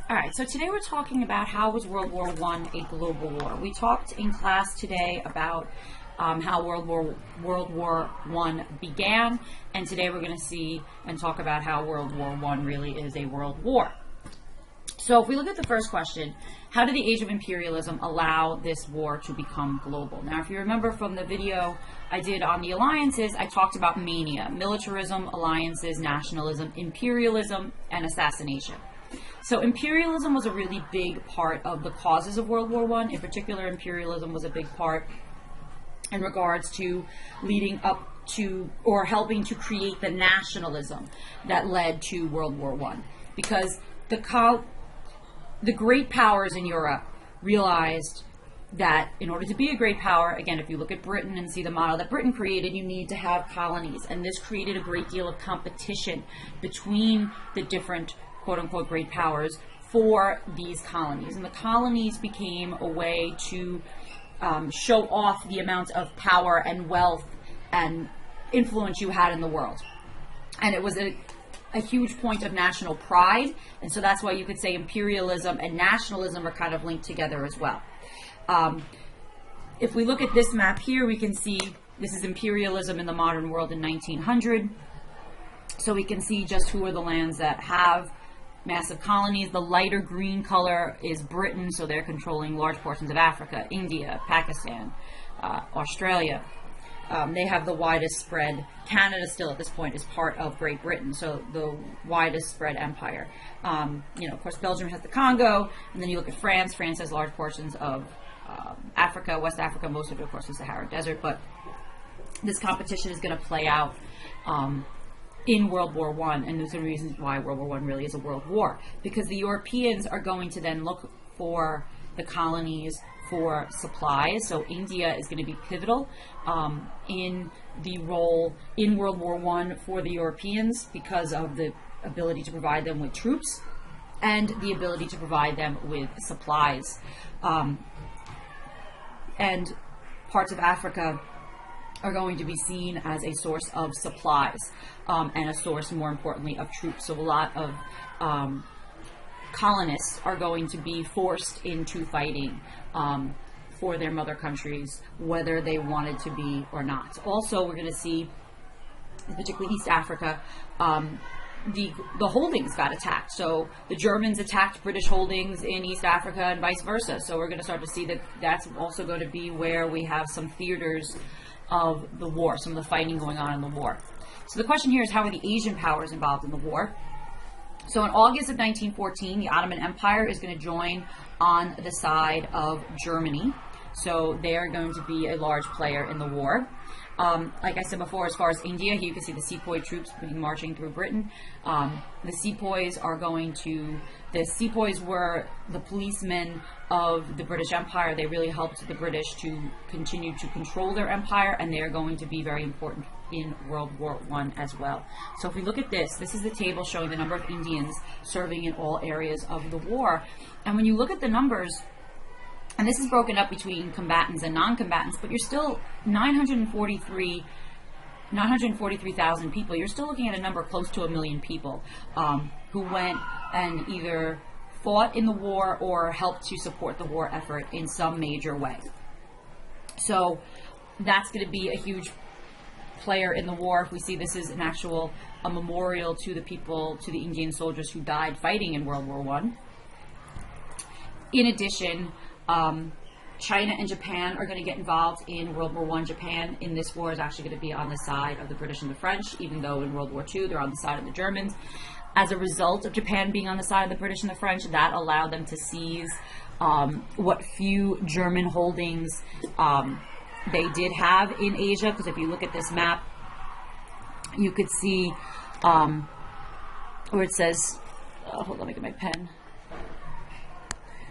All right, so today we're talking about how was World War I a global war. We talked in class today about how World War I began, and today we're going to see and talk about how World War I really is a world war. So if we look at the first question, how did the age of imperialism allow this war to become global? Now, if you remember from the video I did on the alliances, I talked about mania, militarism, alliances, nationalism, imperialism, and assassination. So imperialism was a really big part of the causes of World War I. In particular, imperialism was a big part in regards to leading up to or helping to create the nationalism that led to World War I. Because the great powers in Europe realized that in order to be a great power, again, if you look at Britain and see the model that Britain created, you need to have colonies. And this created a great deal of competition between the different quote-unquote great powers for these colonies. And the colonies became a way to show off the amount of power and wealth and influence you had in the world. And it was a huge point of national pride. And so that's why you could say imperialism and nationalism are kind of linked together as well. If we look at this map here, we can see this is imperialism in the modern world in 1900. So we can see just who are the lands that have massive colonies. The lighter green color is Britain, so they're controlling large portions of Africa, India, Pakistan, Australia. They have the widest spread. Canada still at this point is part of Great Britain, so the widest spread empire. Of course, Belgium has the Congo, and then you look at France. France has large portions of Africa, West Africa, most of it, of course, is the Sahara Desert, but this competition is going to play out in World War I, and those are the reasons why World War I really is a world war, because the Europeans are going to then look for the colonies for supplies. So India is going to be pivotal in the role in World War I for the Europeans because of the ability to provide them with troops and the ability to provide them with supplies. And parts of Africa are going to be seen as a source of supplies and a source, more importantly, of troops. So a lot of colonists are going to be forced into fighting for their mother countries, whether they wanted to be or not. Also, we're going to see, particularly East Africa, the holdings got attacked. So the Germans attacked British holdings in East Africa and vice versa. So we're going to start to see that that's also going to be where we have some theaters of the war, some of the fighting going on in the war. So the question here is, how are the Asian powers involved in the war? So in August of 1914, the Ottoman Empire is going to join on the side of Germany. So they are going to be a large player in the war. Like I said before, as far as India, here you can see the sepoy troops marching through Britain. The sepoys were the policemen of the British Empire. They really helped the British to continue to control their empire, and they are going to be very important in World War I as well. So if we look at this is the table showing the number of Indians serving in all areas of the war. And when you look at the numbers, and this is broken up between combatants and non-combatants, but you're still 943,000 people. You're still looking at a number close to 1 million people who went and either fought in the war or helped to support the war effort in some major way. So that's going to be a huge player in the war. If we see this is a memorial to the people, to the Indian soldiers who died fighting in World War I. In addition, China and Japan are going to get involved in World War I. Japan in this war is actually going to be on the side of the British and the French, even though in World War II they're on the side of the Germans. As a result of Japan being on the side of the British and the French, that allowed them to seize what few German holdings they did have in Asia. Because if you look at this map, you could see where it says, hold on, let me get my pen.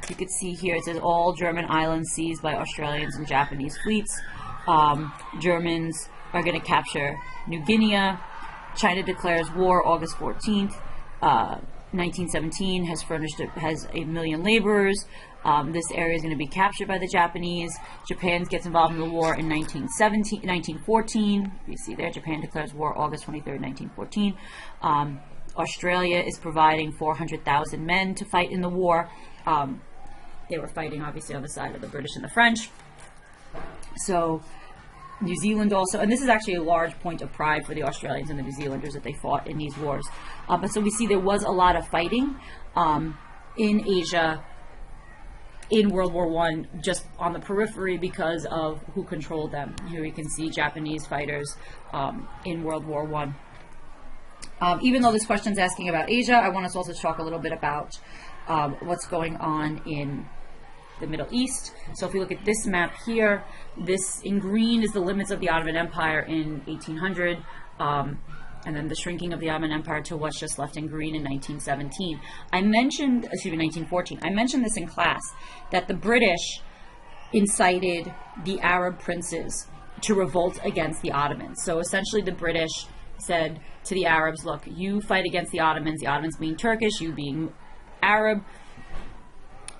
You could see here, it says all German islands seized by Australians and Japanese fleets. Germans are going to capture New Guinea. China declares war August 14th. 1917 has 1 million laborers. This area is going to be captured by the Japanese. Japan gets involved in the war in 1914. You see there, Japan declares war August 23rd, 1914. Australia is providing 400,000 men to fight in the war. They were fighting, obviously, on the side of the British and the French. So New Zealand also, and this is actually a large point of pride for the Australians and the New Zealanders that they fought in these wars. But so we see there was a lot of fighting in Asia in World War I, just on the periphery because of who controlled them. Here we can see Japanese fighters in World War I. Even though this question is asking about Asia, I want us also to talk a little bit about what's going on in the Middle East. So if we look at this map here, this in green is the limits of the Ottoman Empire in 1800, and then the shrinking of the Ottoman Empire to what's just left in green in 1917. 1914. I mentioned this in class, that the British incited the Arab princes to revolt against the Ottomans. So essentially the British said to the Arabs, look, you fight against the Ottomans being Turkish, you being Arab.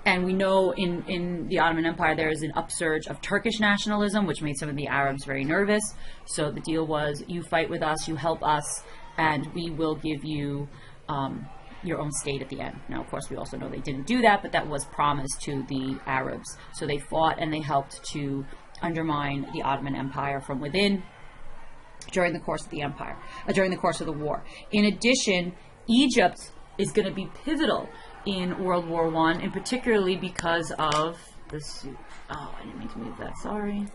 And we know in the Ottoman Empire there is an upsurge of Turkish nationalism, which made some of the Arabs very nervous. So the deal was, you fight with us, you help us, and we will give you your own state at the end. Now, of course, we also know they didn't do that, but that was promised to the Arabs. So they fought and they helped to undermine the Ottoman Empire from within during the course of the empire, during the course of the war. In addition, Egypt is going to be pivotal in World War I, and particularly because of this. Oh, I didn't mean to move that. Sorry.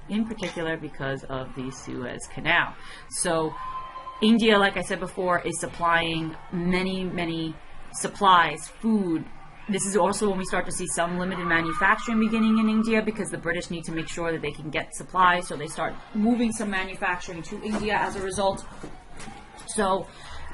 In particular, because of the Suez Canal. So, India, like I said before, is supplying many supplies, food. This is also when we start to see some limited manufacturing beginning in India, because the British need to make sure that they can get supplies, so they start moving some manufacturing to India as a result. So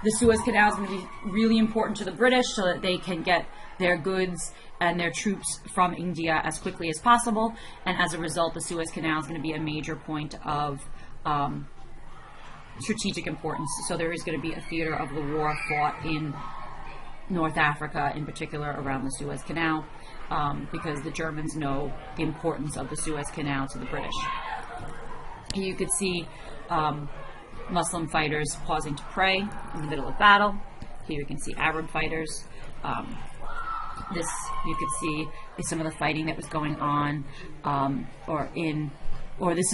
the Suez Canal is going to be really important to the British so that they can get their goods and their troops from India as quickly as possible. And as a result, the Suez Canal is going to be a major point of strategic importance. So there is going to be a theater of the war fought in North Africa, in particular around the Suez Canal, because the Germans know the importance of the Suez Canal to the British. Here you could see Muslim fighters pausing to pray in the middle of battle. Here you can see Arab fighters. This you could see is some of the fighting that was going on, this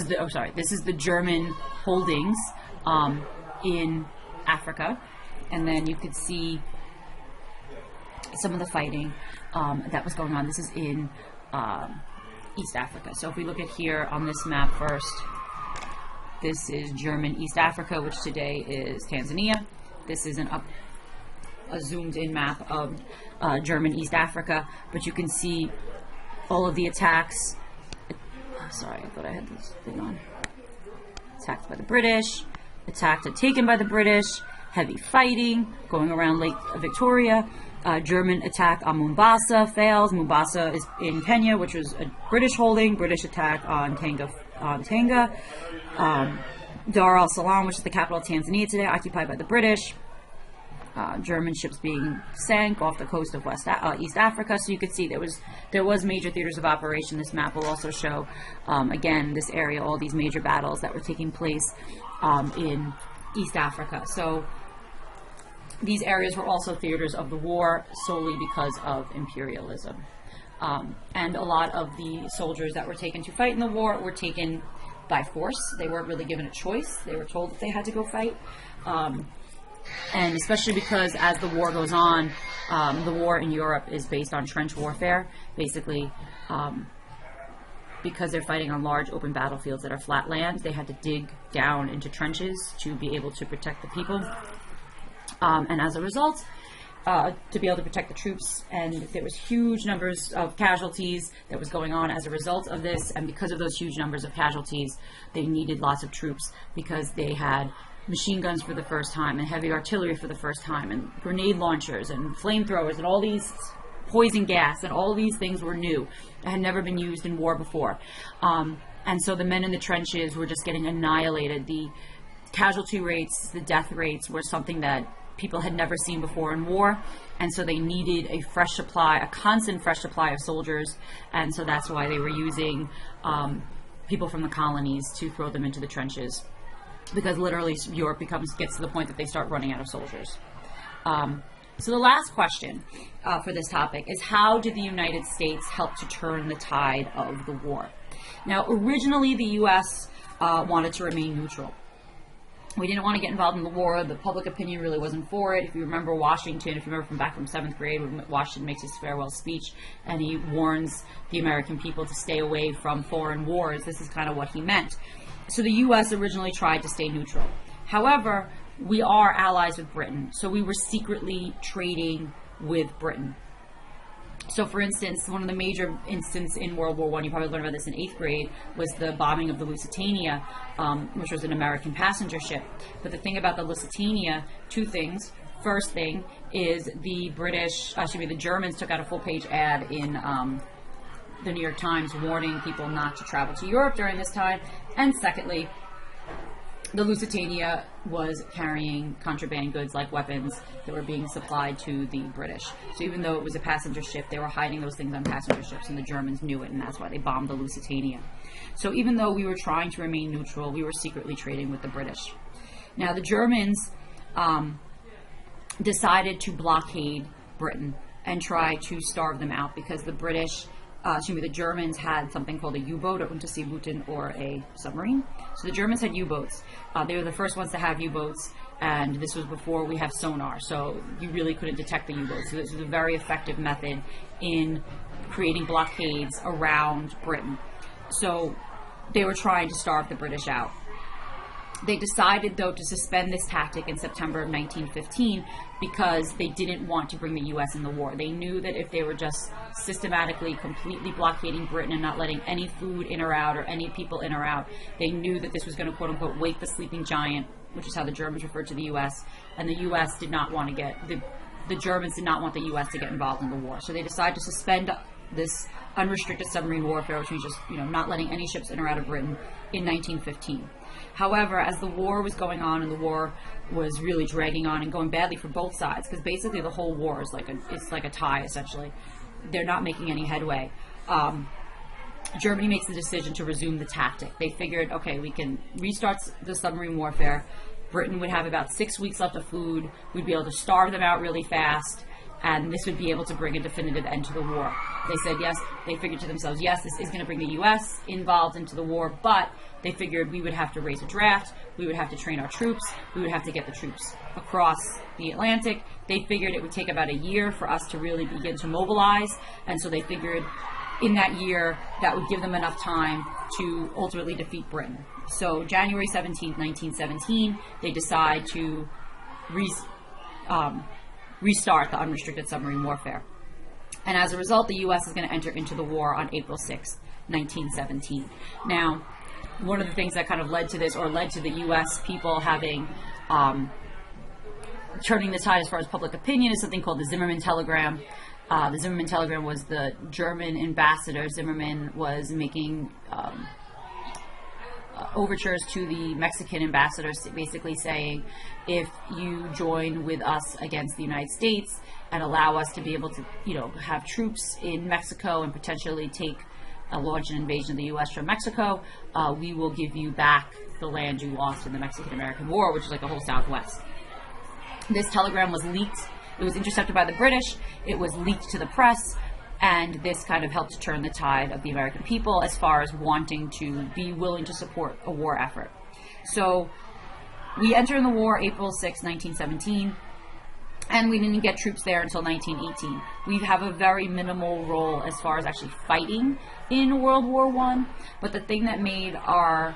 is the German holdings in Africa, and then you could see some of the fighting that was going on. This is in East Africa. So if we look at here on this map first, this is German East Africa, which today is Tanzania. This is a zoomed in map of German East Africa, but you can see all of the attacks. Sorry, I thought I had this thing on. Attacked by the British, attacked and taken by the British, heavy fighting going around Lake Victoria. German attack on Mombasa fails. Mombasa is in Kenya, which was a British holding. British attack on Tanga. Dar es Salaam, which is the capital of Tanzania today, occupied by the British. German ships being sank off the coast of East Africa. So you could see there was major theaters of operation. This map will also show, again, this area, all these major battles that were taking place in East Africa. So these areas were also theaters of the war solely because of imperialism. And a lot of the soldiers that were taken to fight in the war were taken by force. They weren't really given a choice. They were told that they had to go fight. And especially because as the war goes on, the war in Europe is based on trench warfare. Basically, because they're fighting on large open battlefields that are flat land, they had to dig down into trenches to be able to protect the people. And as a result, to be able to protect the troops, and there was huge numbers of casualties that was going on as a result of this, and because of those huge numbers of casualties, they needed lots of troops because they had machine guns for the first time, and heavy artillery for the first time, and grenade launchers, and flamethrowers, and all these poison gas, and all these things were new. That had never been used in war before. And so the men in the trenches were just getting annihilated. The casualty rates, the death rates were something that people had never seen before in war, and so they needed a fresh supply, a constant fresh supply of soldiers, and so that's why they were using people from the colonies to throw them into the trenches, because literally Europe gets to the point that they start running out of soldiers. So the last question for this topic is, how did the United States help to turn the tide of the war? Now, originally the U.S. Wanted to remain neutral. We didn't want to get involved in the war. The public opinion really wasn't for it. If you remember Washington, if you remember from back from 7th grade, when Washington makes his farewell speech and he warns the American people to stay away from foreign wars, this is kind of what he meant. So the U.S. originally tried to stay neutral. However, we are allies with Britain, so we were secretly trading with Britain. So, for instance, one of the major instances in World War I, you probably learned about this in 8th grade, was the bombing of the Lusitania, which was an American passenger ship. But the thing about the Lusitania, two things. First thing is the Germans took out a full-page ad in the New York Times warning people not to travel to Europe during this time. And secondly, the Lusitania was carrying contraband goods like weapons that were being supplied to the British. So even though it was a passenger ship, they were hiding those things on passenger ships, and the Germans knew it, and that's why they bombed the Lusitania. So even though we were trying to remain neutral, we were secretly trading with the British. Now, the Germans decided to blockade Britain and try to starve them out because the Germans had something called a U-boat, or Unterseebooten, or a submarine. So the Germans had U-boats. They were the first ones to have U-boats, and this was before we have sonar, so you really couldn't detect the U-boats. So this was a very effective method in creating blockades around Britain. So they were trying to starve the British out. They decided, though, to suspend this tactic in September of 1915 because they didn't want to bring the U.S. in the war. They knew that if they were just systematically, completely blockading Britain and not letting any food in or out or any people in or out, they knew that this was going to, quote-unquote, wake the sleeping giant, which is how the Germans referred to the U.S., and the U.S. did not want to get, the Germans did not want the U.S. to get involved in the war. So they decided to suspend this unrestricted submarine warfare, which means just, not letting any ships in or out of Britain, in 1915. However, as the war was going on and the war was really dragging on and going badly for both sides, because basically the whole war is like a tie, essentially. They're not making any headway. Germany makes the decision to resume the tactic. They figured, okay, we can restart the submarine warfare. Britain would have about 6 weeks left of food. We'd be able to starve them out really fast, and this would be able to bring a definitive end to the war. They said yes. They figured to themselves, yes, this is going to bring the U.S. involved into the war, but they figured we would have to raise a draft, we would have to train our troops, we would have to get the troops across the Atlantic. They figured it would take about a year for us to really begin to mobilize, and so they figured in that year that would give them enough time to ultimately defeat Britain. So January 17th, 1917, they decide to restart the unrestricted submarine warfare. And as a result, the U.S. is going to enter into the war on April 6th, 1917. Now, one of the things that kind of led to this, or led to the U.S. people having, turning the tide as far as public opinion, is something called the Zimmermann telegram. The Zimmermann telegram was the German ambassador. Zimmermann was making overtures to the Mexican ambassadors, basically saying, if you join with us against the United States and allow us to be able to, have troops in Mexico and potentially launch an invasion of the U.S. from Mexico, we will give you back the land you lost in the Mexican-American War, which is like the whole Southwest. This telegram was leaked. It was intercepted by the British. It was leaked to the press. And this kind of helped to turn the tide of the American people as far as wanting to be willing to support a war effort. So we enter in the war April 6, 1917, and we didn't get troops there until 1918. We have a very minimal role as far as actually fighting in World War I, but the thing that made our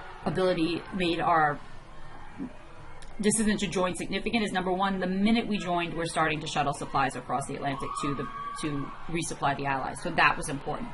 decision to join significant is, number one, the minute we joined, we're starting to shuttle supplies across the Atlantic to resupply the Allies. So that was important.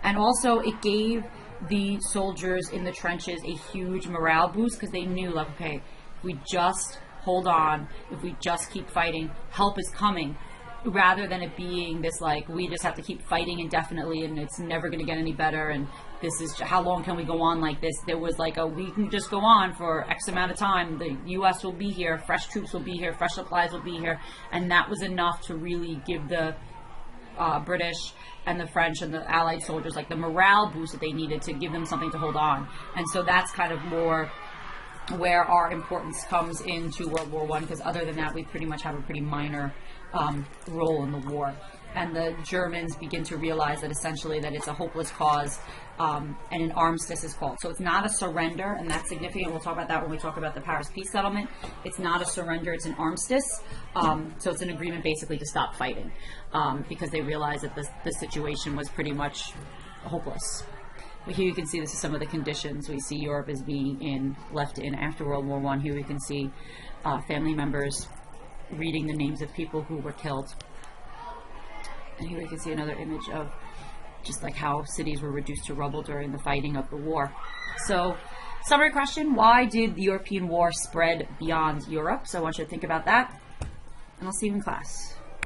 And also, it gave the soldiers in the trenches a huge morale boost, because they knew, like, okay, if we just hold on, if we just keep fighting, help is coming, rather than it being this, like, we just have to keep fighting indefinitely and it's never going to get any better, and this is, how long can we go on like this? There was like we can just go on for X amount of time. The U.S. will be here, fresh troops will be here, fresh supplies will be here, and that was enough to really give the British and the French and the Allied soldiers like the morale boost that they needed to give them something to hold on. And so that's kind of more where our importance comes into World War I, because other than that, we pretty much have a pretty minor role in the war. And the Germans begin to realize that essentially that it's a hopeless cause, and an armistice is called. So it's not a surrender, and that's significant. We'll talk about that when we talk about the Paris Peace Settlement. It's not a surrender, it's an armistice. So it's an agreement basically to stop fighting, because they realize that the situation was pretty much hopeless. But here you can see this is some of the conditions we see Europe as being left in after World War I. Here we can see family members reading the names of people who were killed. And here we can see another image of just like how cities were reduced to rubble during the fighting of the war. So, summary question, why did the European war spread beyond Europe? So I want you to think about that, and I'll see you in class.